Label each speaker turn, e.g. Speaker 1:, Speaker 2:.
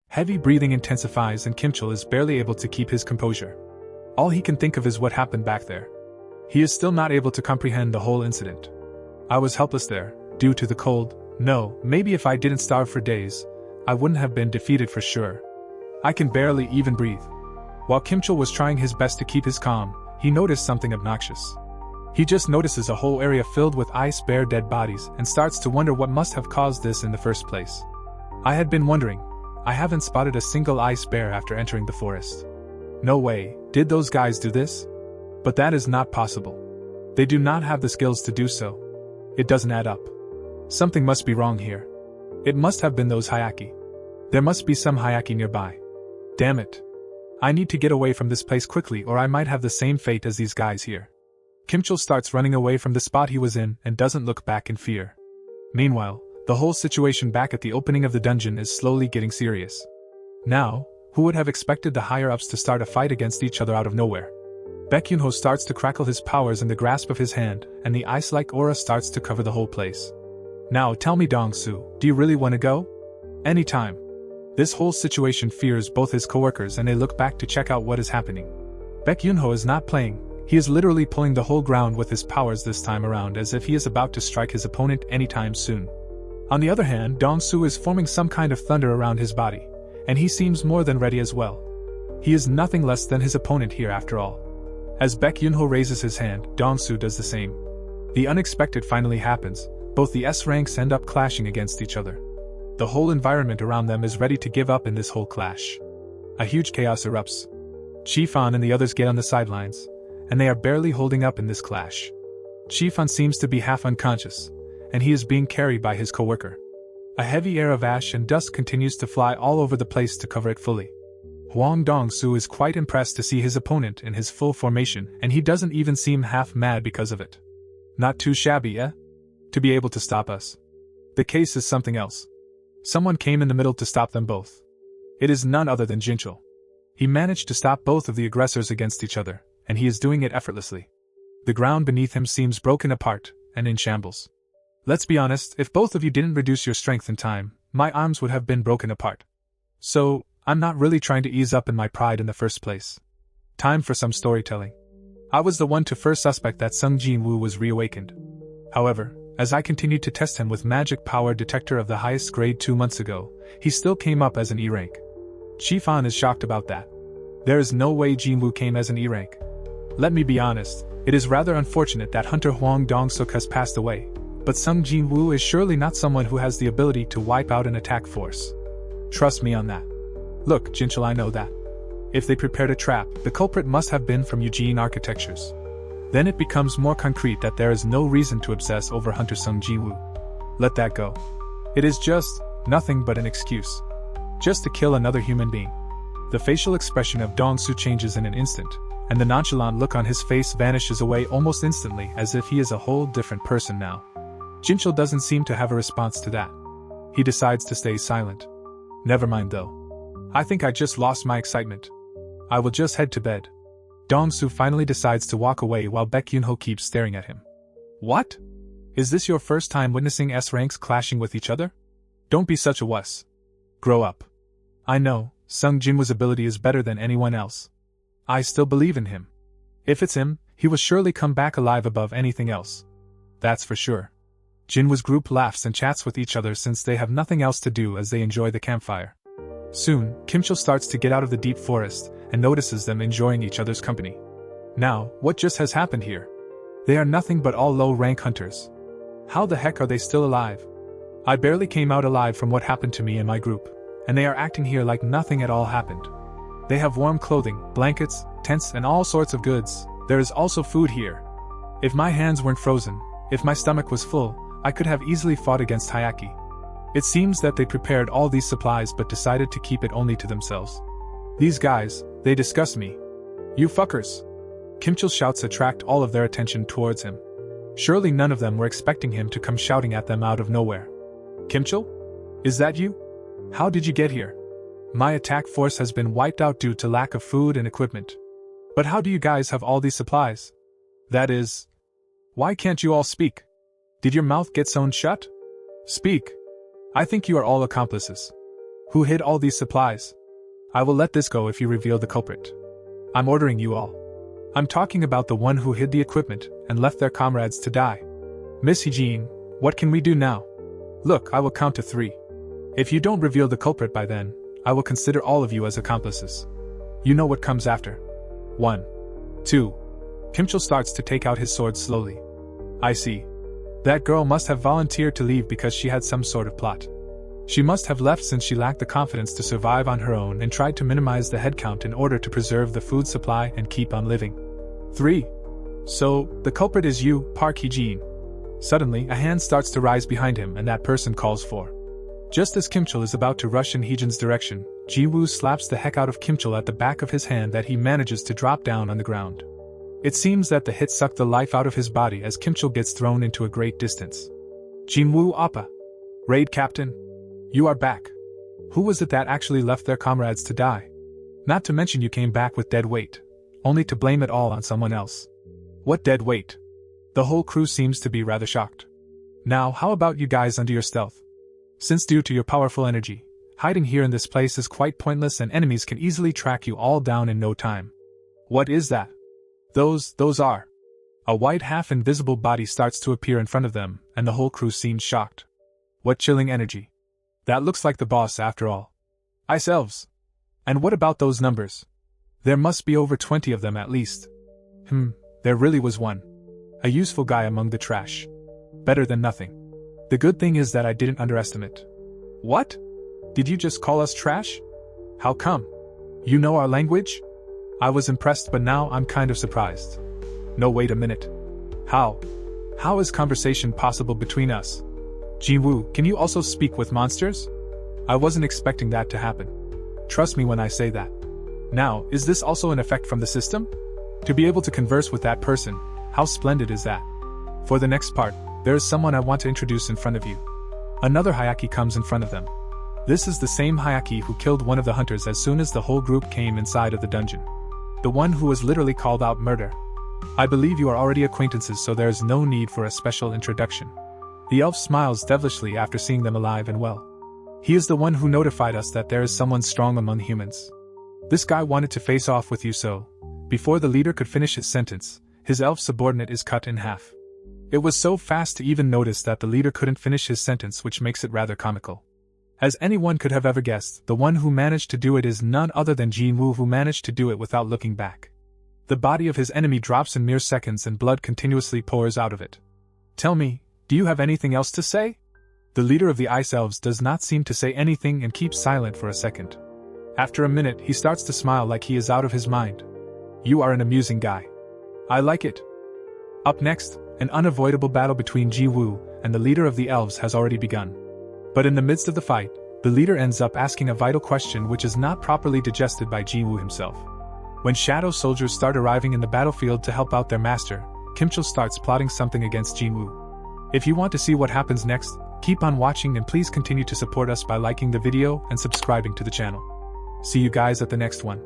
Speaker 1: Heavy breathing intensifies and Kimchill is barely able to keep his composure. All he can think of is what happened back there. He is still not able to comprehend the whole incident. I was helpless there, due to the cold. No, maybe if I didn't starve for days, I wouldn't have been defeated for sure. I can barely even breathe. While Kimchill was trying his best to keep his calm, he noticed something obnoxious. He just notices a whole area filled with ice bear dead bodies and starts to wonder what must have caused this in the first place. I had been wondering. I haven't spotted a single ice bear after entering the forest. No way, did those guys do this? But that is not possible. They do not have the skills to do so. It doesn't add up. Something must be wrong here. It must have been those Hyaki. There must be some Hyaki nearby. Damn it. I need to get away from this place quickly or I might have the same fate as these guys here. Kimchill starts running away from the spot he was in and doesn't look back in fear. Meanwhile, the whole situation back at the opening of the dungeon is slowly getting serious. Now, who would have expected the higher-ups to start a fight against each other out of nowhere? Baek-Yunho starts to crackle his powers in the grasp of his hand, and the ice-like aura starts to cover the whole place. Now tell me Dong-Su, do you really want to go? Anytime. This whole situation fears both his coworkers and they look back to check out what is happening. Baek-Yunho is not playing, he is literally pulling the whole ground with his powers this time around as if he is about to strike his opponent anytime soon. On the other hand, Dong-Su is forming some kind of thunder around his body, and he seems more than ready as well. He is nothing less than his opponent here after all. As Baek-Yunho raises his hand, Dong-Su does the same. The unexpected finally happens, both the S ranks end up clashing against each other. The whole environment around them is ready to give up in this whole clash. A huge chaos erupts. Chi-Fan and the others get on the sidelines, and they are barely holding up in this clash. Chi-Fan seems to be half unconscious, and he is being carried by his coworker. A heavy air of ash and dust continues to fly all over the place to cover it fully. Huang Dong-Su is quite impressed to see his opponent in his full formation and he doesn't even seem half mad because of it. Not too shabby, eh? To be able to stop us. The case is something else. Someone came in the middle to stop them both. It is none other than Jinchill. He managed to stop both of the aggressors against each other, and he is doing it effortlessly. The ground beneath him seems broken apart and in shambles. Let's be honest, if both of you didn't reduce your strength in time, my arms would have been broken apart. So, I'm not really trying to ease up in my pride in the first place. Time for some storytelling. I was the one to first suspect that Jin-Woo was reawakened. However, as I continued to test him with magic power detector of the highest grade 2 months ago, he still came up as an E rank. Chi-Fan is shocked about that. There is no way Jinwoo came as an E rank. Let me be honest, it is rather unfortunate that Hunter Huang Dong-Suk has passed away, but Jin-Woo is surely not someone who has the ability to wipe out an attack force. Trust me on that. Look, Jinchill, I know that. If they prepared a trap, the culprit must have been from Eugene Architectures. Then it becomes more concrete that there is no reason to obsess over Hunter Jin-Woo. Let that go. It is just nothing but an excuse. Just to kill another human being. The facial expression of Dong-Su changes in an instant, and the nonchalant look on his face vanishes away almost instantly as if he is a whole different person now. Jinchill doesn't seem to have a response to that. He decides to stay silent. Never mind though. I think I just lost my excitement. I will just head to bed. Dong-Su finally decides to walk away while Baek-Yunho keeps staring at him. What? Is this your first time witnessing S ranks clashing with each other? Don't be such a wuss. Grow up. I know, Sung Jinwoo's ability is better than anyone else. I still believe in him. If it's him, he will surely come back alive above anything else. That's for sure. Jinwoo's group laughs and chats with each other since they have nothing else to do as they enjoy the campfire. Soon, Kimchill starts to get out of the deep forest and notices them enjoying each other's company. Now, what just has happened here? They are nothing but all low-rank hunters. How the heck are they still alive? I barely came out alive from what happened to me and my group, and they are acting here like nothing at all happened. They have warm clothing, blankets, tents, and all sorts of goods. There is also food here. If my hands weren't frozen, if my stomach was full, I could have easily fought against Hyaki. It seems that they prepared all these supplies but decided to keep it only to themselves. These guys, they disgust me. You fuckers! Kimchill shouts attract all of their attention towards him. Surely none of them were expecting him to come shouting at them out of nowhere. Kimchill? Is that you? How did you get here? My attack force has been wiped out due to lack of food and equipment. But how do you guys have all these supplies? That is... Why can't you all speak? Did your mouth get sewn shut? Speak. I think you are all accomplices. Who hid all these supplies? I will let this go if you reveal the culprit. I'm ordering you all. I'm talking about the one who hid the equipment and left their comrades to die. Miss Hee-jin, what can we do now? Look, I will count to 3. If you don't reveal the culprit by then, I will consider all of you as accomplices. You know what comes after. 1. 2. Kimchill starts to take out his sword slowly. I see. That girl must have volunteered to leave because she had some sort of plot. She must have left since she lacked the confidence to survive on her own and tried to minimize the headcount in order to preserve the food supply and keep on living. 3. So, the culprit is you, Park Hee-jin. Suddenly, a hand starts to rise behind him and that person calls for. Just as Kimchill is about to rush in Hee-jin's direction, Jinwoo slaps the heck out of Kimchill at the back of his hand that he manages to drop down on the ground. It seems that the hit sucked the life out of his body as Kimchill gets thrown into a great distance. Jinwoo Appa. Raid Captain. You are back. Who was it that actually left their comrades to die? Not to mention you came back with dead weight, only to blame it all on someone else. What dead weight? The whole crew seems to be rather shocked. Now, how about you guys under your stealth? Since due to your powerful energy, hiding here in this place is quite pointless and enemies can easily track you all down in no time. What is that? Those are. A white half-invisible body starts to appear in front of them, and the whole crew seems shocked. What chilling energy. That looks like the boss after all. Ice elves. And what about those numbers? There must be over 20 of them at least. There really was one. A useful guy among the trash. Better than nothing. The good thing is that I didn't underestimate. What? Did you just call us trash? How come? You know our language? I was impressed, but now I'm kind of surprised. No, wait a minute. How? How is conversation possible between us? Jinwoo, can you also speak with monsters? I wasn't expecting that to happen. Trust me when I say that. Now, is this also an effect from the system? To be able to converse with that person, how splendid is that? For the next part, there is someone I want to introduce in front of you. Another Hayaki comes in front of them. This is the same Hayaki who killed one of the hunters as soon as the whole group came inside of the dungeon. The one who was literally called out murder. I believe you are already acquaintances, so there is no need for a special introduction. The elf smiles devilishly after seeing them alive and well. He is the one who notified us that there is someone strong among humans. This guy wanted to face off with you, so before the leader could finish his sentence, his elf subordinate is cut in half. It was so fast to even notice that the leader couldn't finish his sentence, which makes it rather comical. As anyone could have ever guessed, the one who managed to do it is none other than Jin-Woo, who managed to do it without looking back. The body of his enemy drops in mere seconds and blood continuously pours out of it. Tell me, do you have anything else to say? The leader of the Ice Elves does not seem to say anything and keeps silent for a second. After a minute, he starts to smile like he is out of his mind. You are an amusing guy. I like it. Up next, an unavoidable battle between Jinwoo and the leader of the elves has already begun. But in the midst of the fight, the leader ends up asking a vital question which is not properly digested by Jinwoo himself. When shadow soldiers start arriving in the battlefield to help out their master, Kimchill starts plotting something against Jinwoo. If you want to see what happens next, keep on watching and please continue to support us by liking the video and subscribing to the channel. See you guys at the next one.